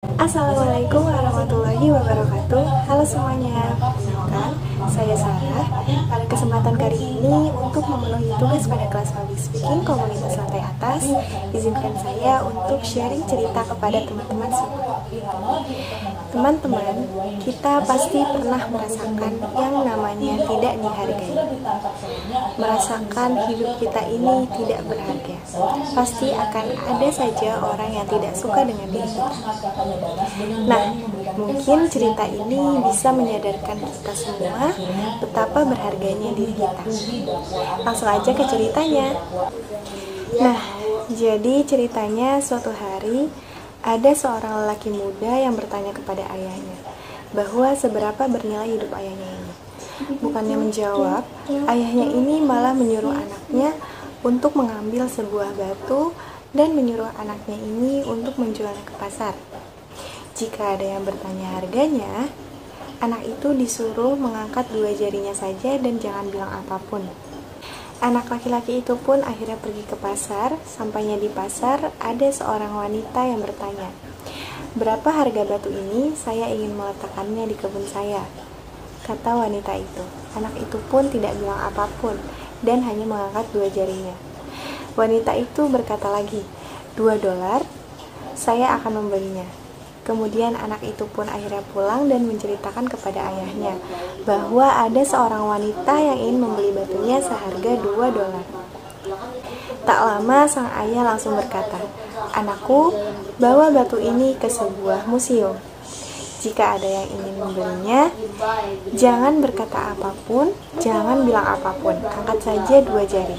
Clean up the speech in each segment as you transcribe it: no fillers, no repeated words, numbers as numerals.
Assalamualaikum warahmatullahi wabarakatuh. Halo semuanya, perkenalkan saya Sarah. Pada kesempatan kali ini untuk memenuhi tugas pada kelas public speaking komunitas lantai atas, izinkan saya untuk sharing cerita kepada teman-teman semua. Teman-teman, kita pasti pernah merasakan yang namanya tidak dihargai. Merasakan hidup kita ini tidak berharga. Pasti akan ada saja orang yang tidak suka dengan diri kita. Nah, mungkin cerita ini bisa menyadarkan kita semua betapa berharganya diri kita. Langsung aja ke ceritanya. Nah, jadi ceritanya suatu hari ada seorang lelaki muda yang bertanya kepada ayahnya bahwa seberapa bernilai hidup ayahnya ini. Bukannya menjawab, ayahnya ini malah menyuruh anaknya untuk mengambil sebuah batu dan menyuruh anaknya ini untuk menjualnya ke pasar. Jika ada yang bertanya harganya, anak itu disuruh mengangkat dua jarinya saja dan jangan bilang apapun. Anak laki-laki itu pun akhirnya pergi ke pasar. Sampainya di pasar, ada seorang wanita yang bertanya, "Berapa harga batu ini? Saya ingin meletakkannya di kebun saya," kata wanita itu. Anak itu pun tidak bilang apapun dan hanya mengangkat dua jarinya. Wanita itu berkata lagi, $2, saya akan membelinya. Kemudian anak itu pun akhirnya pulang dan menceritakan kepada ayahnya bahwa ada seorang wanita yang ingin membeli batunya seharga $2. Tak lama sang ayah langsung berkata, "Anakku, bawa batu ini ke sebuah museum. Jika ada yang ingin membelinya, jangan berkata apapun, jangan bilang apapun, angkat saja dua jari."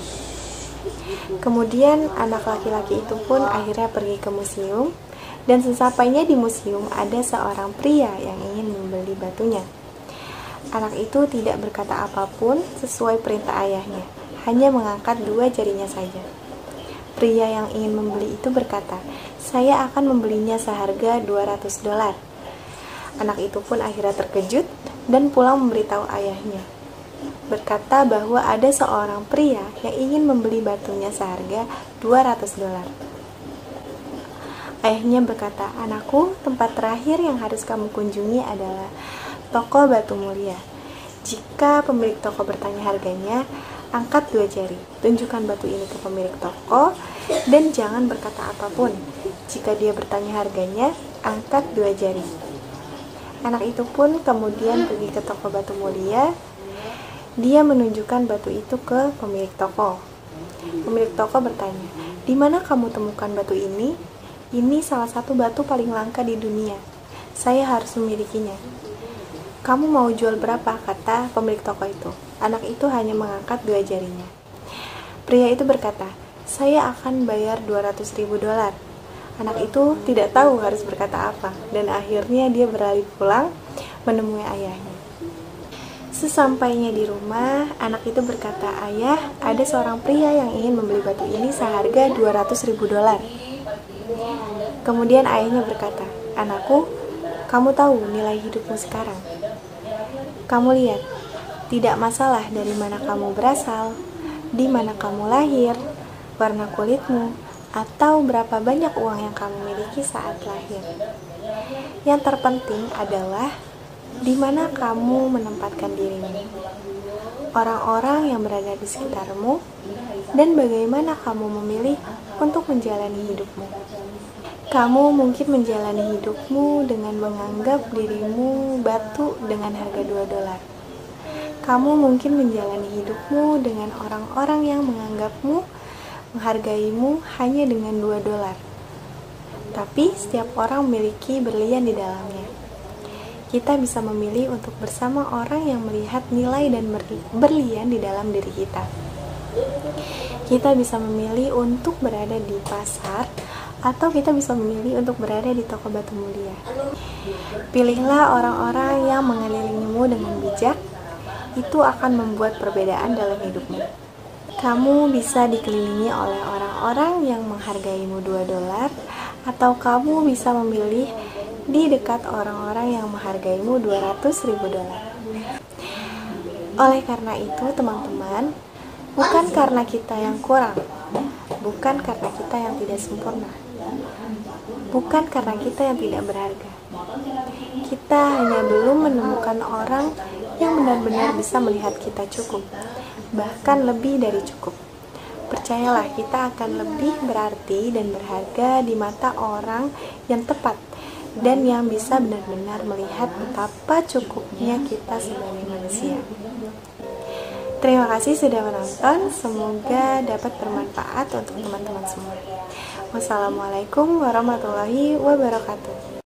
Kemudian anak laki-laki itu pun akhirnya pergi ke museum. Dan sesampainya di museum ada seorang pria yang ingin membeli batunya. Anak itu tidak berkata apapun sesuai perintah ayahnya, hanya mengangkat dua jarinya saja. Pria yang ingin membeli itu berkata, "Saya akan membelinya seharga $200. Anak itu pun akhirnya terkejut dan pulang memberitahu ayahnya. Berkata bahwa ada seorang pria yang ingin membeli batunya seharga $200. Ayahnya berkata, "Anakku, tempat terakhir yang harus kamu kunjungi adalah toko batu mulia. Jika pemilik toko bertanya harganya, angkat dua jari, tunjukkan batu ini ke pemilik toko, dan jangan berkata apapun. Jika dia bertanya harganya, angkat dua jari." Anak itu pun kemudian pergi ke toko batu mulia. Dia menunjukkan batu itu ke pemilik toko. Pemilik toko bertanya, "Di mana kamu temukan batu ini?" "Ini salah satu batu paling langka di dunia. Saya harus memilikinya." "Kamu mau jual berapa?" kata pemilik toko itu. Anak itu hanya mengangkat dua jarinya. Pria itu berkata, "Saya akan bayar $200.000. Anak itu tidak tahu harus berkata apa, dan akhirnya dia berlari pulang menemui ayahnya. Sesampainya di rumah, anak itu berkata, "Ayah, ada seorang pria yang ingin membeli batu ini seharga $200.000. Kemudian ayahnya berkata, "Anakku, kamu tahu nilai hidupmu sekarang. Kamu lihat, tidak masalah dari mana kamu berasal, di mana kamu lahir, warna kulitmu, atau berapa banyak uang yang kamu miliki saat lahir. Yang terpenting adalah di mana kamu menempatkan dirimu, orang-orang yang berada di sekitarmu, dan bagaimana kamu memilih untuk menjalani hidupmu. Kamu mungkin menjalani hidupmu dengan menganggap dirimu batu dengan harga $2. Kamu mungkin menjalani hidupmu dengan orang-orang yang menganggapmu, menghargaimu hanya dengan $2. Tapi setiap orang memiliki berlian di dalamnya. Kita bisa memilih untuk bersama orang yang melihat nilai dan berlian di dalam diri kita. Kita bisa memilih untuk berada di pasar, atau kita bisa memilih untuk berada di toko batu mulia. Pilihlah orang-orang yang mengelilingimu dengan bijak. Itu akan membuat perbedaan dalam hidupmu. Kamu bisa dikelilingi oleh orang-orang yang menghargaimu $2, atau kamu bisa memilih di dekat orang-orang yang menghargaimu $200.000. Oleh karena itu, teman-teman, bukan karena kita yang kurang, bukan karena kita yang tidak sempurna, bukan karena kita yang tidak berharga. Kita hanya belum menemukan orang yang benar-benar bisa melihat kita cukup, bahkan lebih dari cukup. Percayalah, kita akan lebih berarti dan berharga di mata orang yang tepat dan yang bisa benar-benar melihat betapa cukupnya kita sebagai manusia. Terima kasih sudah menonton, semoga dapat bermanfaat untuk teman-teman semua. Wassalamualaikum warahmatullahi wabarakatuh.